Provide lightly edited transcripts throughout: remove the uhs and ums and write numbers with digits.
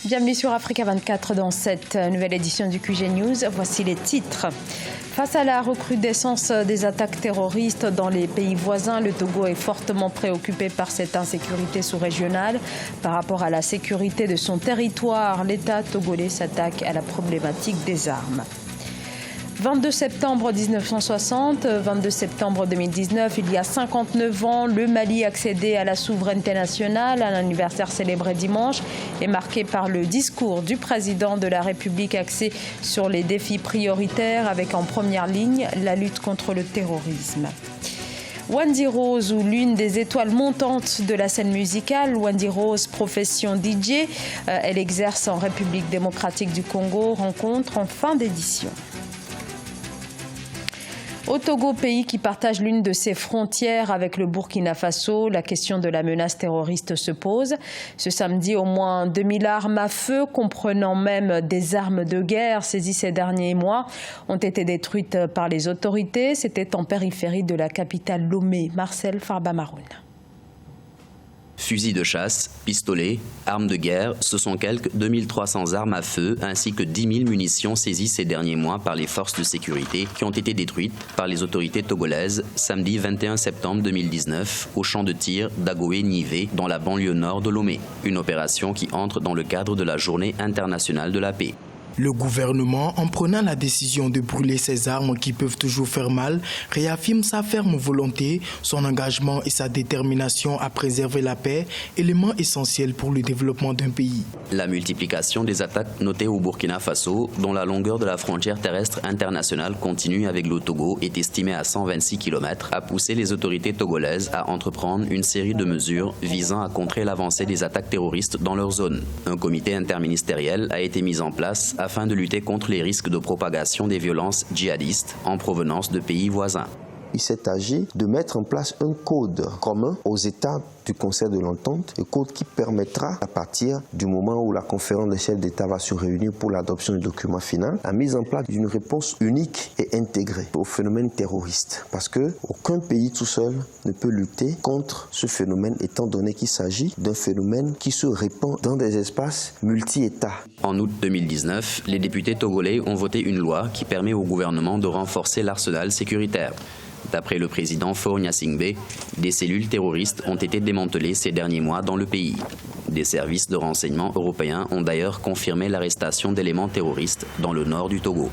Bienvenue sur Africa 24 dans cette nouvelle édition du QG News. Voici les titres. Face à la recrudescence des attaques terroristes dans les pays voisins, le Togo est fortement préoccupé par cette insécurité sous-régionale. Par rapport à la sécurité de son territoire, l'État togolais s'attaque à la problématique des armes. 22 septembre 1960, 22 septembre 2019, il y a 59 ans, le Mali accédait à la souveraineté nationale. Un anniversaire célébré dimanche est marqué par le discours du président de la République axé sur les défis prioritaires avec en première ligne la lutte contre le terrorisme. Wendy Rose, ou l'une des étoiles montantes de la scène musicale, Wendy Rose, profession DJ, elle exerce en République démocratique du Congo, rencontre en fin d'édition. Au Togo, pays qui partage l'une de ses frontières avec le Burkina Faso, la question de la menace terroriste se pose. Ce samedi, au moins 2000 armes à feu, comprenant même des armes de guerre saisies ces derniers mois, ont été détruites par les autorités. C'était en périphérie de la capitale Lomé. Marcel Farba-Maroun. Fusils de chasse, pistolets, armes de guerre, ce sont quelques 2300 armes à feu ainsi que 10 000 munitions saisies ces derniers mois par les forces de sécurité qui ont été détruites par les autorités togolaises samedi 21 septembre 2019 au champ de tir d'Agoé-Nivé dans la banlieue nord de Lomé. Une opération qui entre dans le cadre de la Journée internationale de la paix. Le gouvernement, en prenant la décision de brûler ces armes qui peuvent toujours faire mal, réaffirme sa ferme volonté, son engagement et sa détermination à préserver la paix, élément essentiel pour le développement d'un pays. La multiplication des attaques notées au Burkina Faso, dont la longueur de la frontière terrestre internationale continue avec le Togo est estimée à 126 km, a poussé les autorités togolaises à entreprendre une série de mesures visant à contrer l'avancée des attaques terroristes dans leur zone. Un comité interministériel a été mis en place afin de lutter contre les risques de propagation des violences djihadistes en provenance de pays voisins. Il s'est agi de mettre en place un code commun aux États du concert de l'entente, un code qui permettra, à partir du moment où la conférence des chefs d'État va se réunir pour l'adoption du document final, la mise en place d'une réponse unique et intégrée au phénomène terroriste. Parce qu'aucun pays tout seul ne peut lutter contre ce phénomène, étant donné qu'il s'agit d'un phénomène qui se répand dans des espaces multi-États. En août 2019, les députés togolais ont voté une loi qui permet au gouvernement de renforcer l'arsenal sécuritaire. D'après le président Faure Gnassingbé, des cellules terroristes ont été démantelées ces derniers mois dans le pays. Des services de renseignement européens ont d'ailleurs confirmé l'arrestation d'éléments terroristes dans le nord du Togo.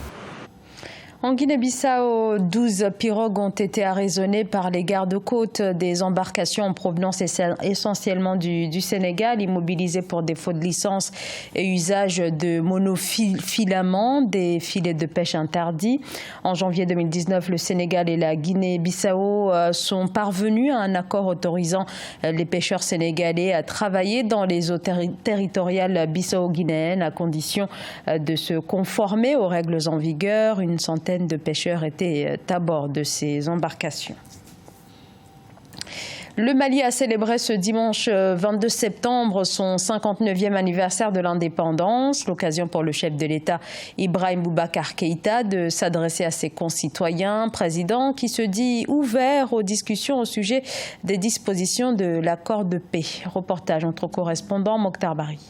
En Guinée-Bissau, 12 pirogues ont été arraisonnées par les gardes-côtes des embarcations en provenance essentiellement du Sénégal, immobilisées pour défaut de licence et usage de monofilaments, des filets de pêche interdits. En janvier 2019, le Sénégal et la Guinée-Bissau sont parvenus à un accord autorisant les pêcheurs sénégalais à travailler dans les eaux territoriales bissau-guinéennes à condition de se conformer aux règles en vigueur. Une centaine de pêcheurs étaient à bord de ces embarcations. Le Mali a célébré ce dimanche 22 septembre son 59e anniversaire de l'indépendance, l'occasion pour le chef de l'État Ibrahim Boubacar Keïta de s'adresser à ses concitoyens, président qui se dit ouvert aux discussions au sujet des dispositions de l'accord de paix. Reportage entre correspondants Mokhtar Bari.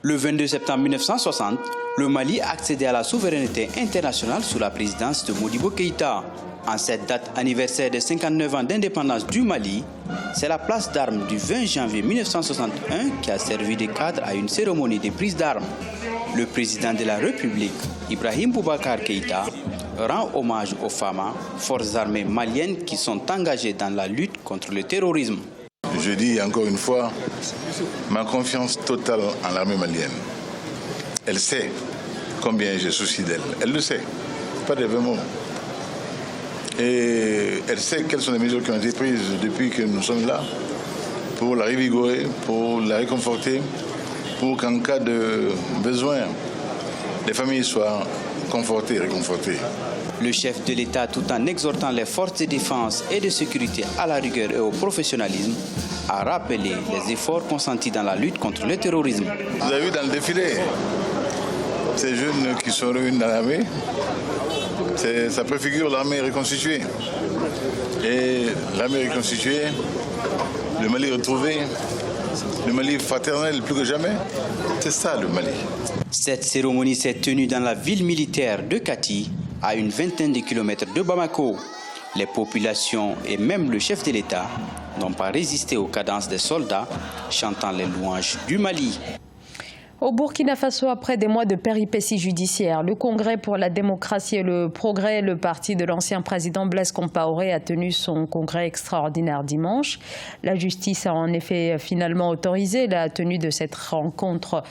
Le 22 septembre 1960, le Mali a accédé à la souveraineté internationale sous la présidence de Modibo Keïta. En cette date anniversaire des 59 ans d'indépendance du Mali, c'est la place d'armes du 20 janvier 1961 qui a servi de cadre à une cérémonie de prise d'armes. Le président de la République, Ibrahim Boubacar Keïta, rend hommage aux femmes, forces armées maliennes qui sont engagées dans la lutte contre le terrorisme. Je dis encore une fois ma confiance totale en l'armée malienne. Elle sait combien j'ai souci d'elle. Elle le sait. Pas de mots. Et elle sait quelles sont les mesures qui ont été prises depuis que nous sommes là pour la revigorer, pour la réconforter, pour qu'en cas de besoin, les familles soient confortées et réconfortées. Le chef de l'État, tout en exhortant les forces de défense et de sécurité à la rigueur et au professionnalisme, a rappelé les efforts consentis dans la lutte contre le terrorisme. Vous avez vu dans le défilé, ces jeunes qui sont réunis dans l'armée, ça préfigure l'armée reconstituée. Et l'armée reconstituée, le Mali retrouvé, Le Mali fraternel plus que jamais. C'est ça le Mali. Cette cérémonie s'est tenue dans la ville militaire de Kati, à une vingtaine de kilomètres de Bamako. Les populations et même le chef de l'État n'ont pas résisté aux cadences des soldats chantant les louanges du Mali. Au Burkina Faso, après des mois de péripéties judiciaires, le Congrès pour la démocratie et le progrès, le parti de l'ancien président Blaise Compaoré, a tenu son congrès extraordinaire dimanche. La justice a en effet finalement autorisé la tenue de cette rencontre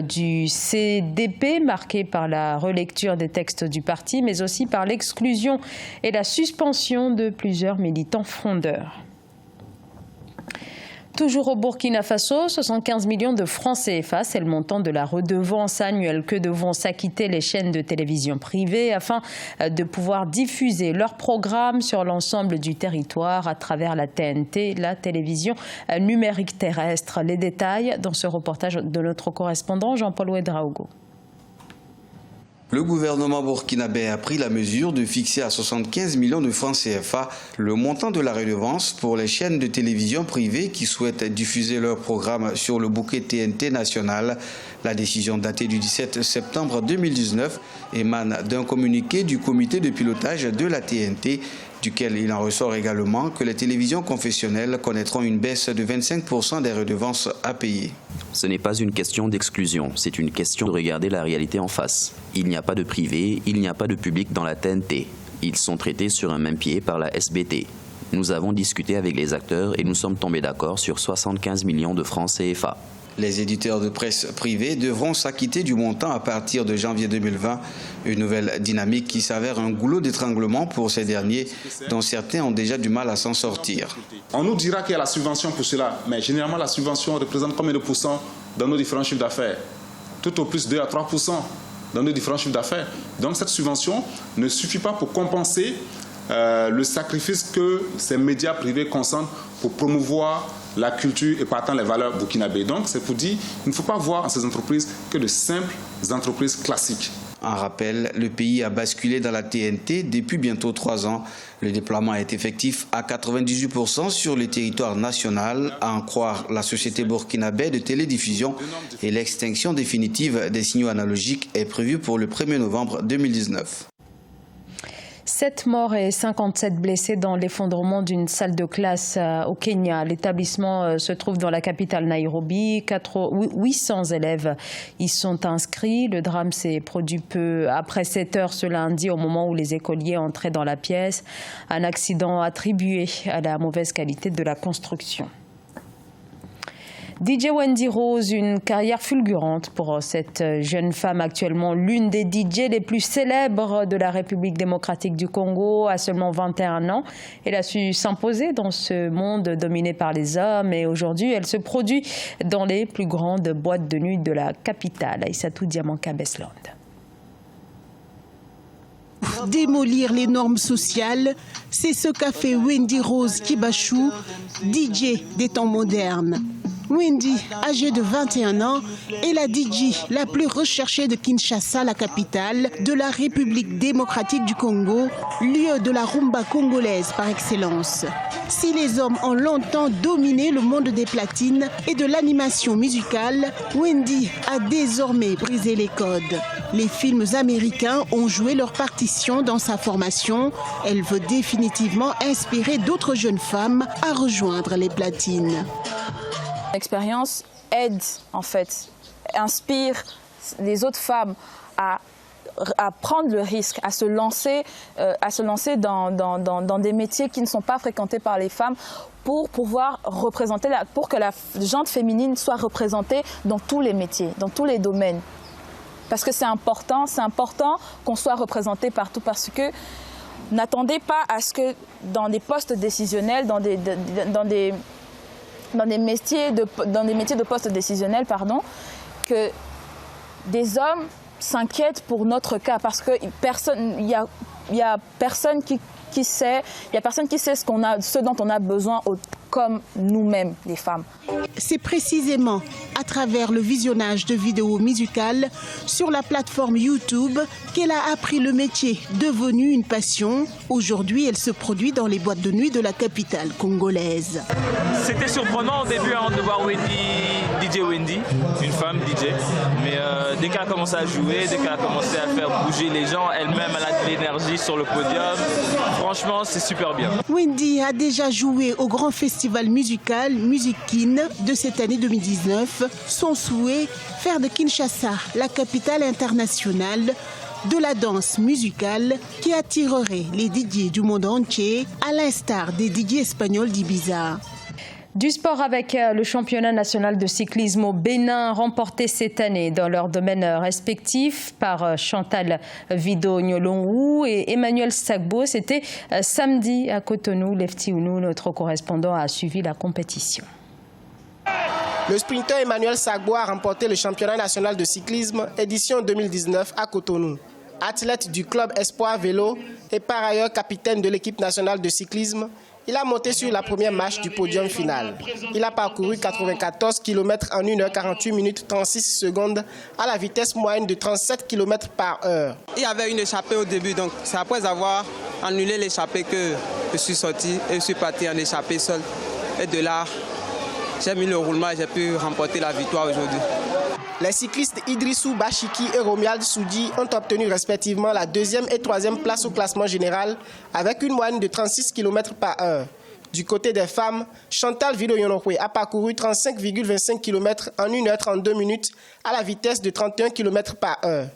du CDP, marquée par la relecture des textes du parti, mais aussi par l'exclusion et la suspension de plusieurs militants frondeurs. Toujours au Burkina Faso, 75 millions de francs CFA, c'est le montant de la redevance annuelle que devront s'acquitter les chaînes de télévision privées afin de pouvoir diffuser leurs programmes sur l'ensemble du territoire à travers la TNT, la télévision numérique terrestre. Les détails dans ce reportage de notre correspondant Jean-Paul Ouedraogo. Le gouvernement burkinabé a pris la mesure de fixer à 75 millions de francs CFA le montant de la redevance pour les chaînes de télévision privées qui souhaitent diffuser leurs programmes sur le bouquet TNT national. La décision datée du 17 septembre 2019 émane d'un communiqué du comité de pilotage de la TNT, duquel il en ressort également que les télévisions confessionnelles connaîtront une baisse de 25% des redevances à payer. Ce n'est pas une question d'exclusion, c'est une question de regarder la réalité en face. Il n'y a pas de privé, il n'y a pas de public dans la TNT. Ils sont traités sur un même pied par la SBT. Nous avons discuté avec les acteurs et nous sommes tombés d'accord sur 75 millions de francs CFA. Les éditeurs de presse privés devront s'acquitter du montant à partir de janvier 2020. Une nouvelle dynamique qui s'avère un goulot d'étranglement pour ces derniers, dont certains ont déjà du mal à s'en sortir. On nous dira qu'il y a la subvention pour cela, mais généralement la subvention représente combien de pourcents dans nos différents chiffres d'affaires? Tout au plus 2 à 3% dans nos différents chiffres d'affaires. Donc cette subvention ne suffit pas pour compenser le sacrifice que ces médias privés consentent pour promouvoir la culture et partant les valeurs burkinabées. Donc c'est pour dire qu'il ne faut pas voir en ces entreprises que de simples entreprises classiques. En rappel, le pays a basculé dans la TNT depuis bientôt 3 ans. Le déploiement est effectif à 98% sur le territoire national, à en croire la société burkinabé de télédiffusion, et l'extinction définitive des signaux analogiques est prévue pour le 1er novembre 2019. 7 morts et 57 blessés dans l'effondrement d'une salle de classe au Kenya. L'établissement se trouve dans la capitale Nairobi. 800 élèves y sont inscrits. Le drame s'est produit peu après 7 heures ce lundi, au moment où les écoliers entraient dans la pièce. Un accident attribué à la mauvaise qualité de la construction. DJ Wendy Rose, une carrière fulgurante pour cette jeune femme, actuellement l'une des DJ les plus célèbres de la République démocratique du Congo. À seulement 21 ans, elle a su s'imposer dans ce monde dominé par les hommes et aujourd'hui elle se produit dans les plus grandes boîtes de nuit de la capitale, Aïssatou Diamanka Besland. Démolir les normes sociales, c'est ce qu'a fait Wendy Rose Kibachou, DJ des temps modernes. Wendy, âgée de 21 ans, est la DJ la plus recherchée de Kinshasa, la capitale de la République démocratique du Congo, lieu de la rumba congolaise par excellence. Si les hommes ont longtemps dominé le monde des platines et de l'animation musicale, Wendy a désormais brisé les codes. Les films américains ont joué leur partition dans sa formation. Elle veut définitivement inspirer d'autres jeunes femmes à rejoindre les platines. L'expérience aide, en fait, inspire les autres femmes à prendre le risque, à se lancer dans des métiers qui ne sont pas fréquentés par les femmes pour pouvoir représenter, pour que la gente féminine soit représentée dans tous les métiers, dans tous les domaines. Parce que c'est important qu'on soit représenté partout, parce que n'attendez pas à ce que dans des postes décisionnels, dans des métiers de postes décisionnels, que des hommes s'inquiètent pour notre cas, parce que il y a personne qui sait ce dont on a besoin comme nous-mêmes, les femmes. C'est précisément à travers le visionnage de vidéos musicales sur la plateforme YouTube qu'elle a appris le métier, devenu une passion. Aujourd'hui, elle se produit dans les boîtes de nuit de la capitale congolaise. C'était surprenant au début de voir DJ Wendy, une femme DJ. Mais dès qu'elle a commencé à jouer, dès qu'elle a commencé à faire bouger les gens, elle-même, elle a de l'énergie sur le podium. Franchement, c'est super bien. Wendy a déjà joué au grand festival musical Musikin de cette année 2019. Son souhait, faire de Kinshasa la capitale internationale de la danse musicale qui attirerait les DJ du monde entier, à l'instar des DJ espagnols d'Ibiza. Du sport avec le championnat national de cyclisme au Bénin remporté cette année dans leurs domaines respectifs par Chantal Vido-Nyolongu et Emmanuel Sagbo. C'était samedi à Cotonou. Lefty Ounou, notre correspondant, a suivi la compétition. Le sprinter Emmanuel Sagbo a remporté le championnat national de cyclisme édition 2019 à Cotonou. Athlète du club Espoir Vélo et par ailleurs capitaine de l'équipe nationale de cyclisme, il a monté sur la première marche du podium final. Il a parcouru 94 km en 1h48 minutes 36 secondes à la vitesse moyenne de 37 km par heure. Il y avait une échappée au début, donc c'est après avoir annulé l'échappée que je suis sorti et je suis parti en échappée seul. Et de là, j'ai mis le roulement et j'ai pu remporter la victoire aujourd'hui. Les cyclistes Idrissou Bachiki et Romuald Soudi ont obtenu respectivement la 2e et 3e place au classement général avec une moyenne de 36 km par heure. Du côté des femmes, Chantal Vido-Nyolongu a parcouru 35,25 km en 1h32 minutes à la vitesse de 31 km par heure.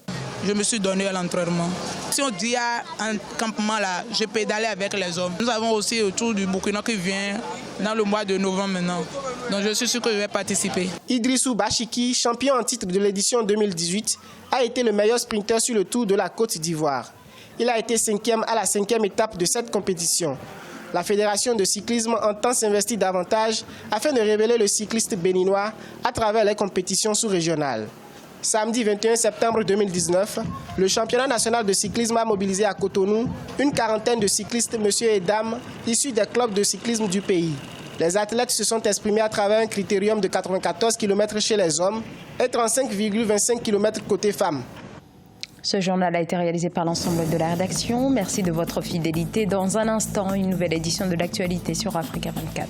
Je me suis donné à l'entraînement. Si on dit à un campement là, je pédalais avec les hommes. Nous avons aussi autour du Burkina qui vient dans le mois de novembre maintenant. Donc je suis sûr que je vais participer. Idrissou Bachiki, champion en titre de l'édition 2018, a été le meilleur sprinter sur le Tour de la Côte d'Ivoire. Il a été 5e à la 5e étape de cette compétition. La Fédération de cyclisme entend s'investir davantage afin de révéler le cycliste béninois à travers les compétitions sous-régionales. Samedi 21 septembre 2019, le championnat national de cyclisme a mobilisé à Cotonou une quarantaine de cyclistes, messieurs et dames, issus des clubs de cyclisme du pays. Les athlètes se sont exprimés à travers un critérium de 94 km chez les hommes et 35,25 km côté femmes. Ce journal a été réalisé par l'ensemble de la rédaction. Merci de votre fidélité. Dans un instant, une nouvelle édition de l'actualité sur Africa 24.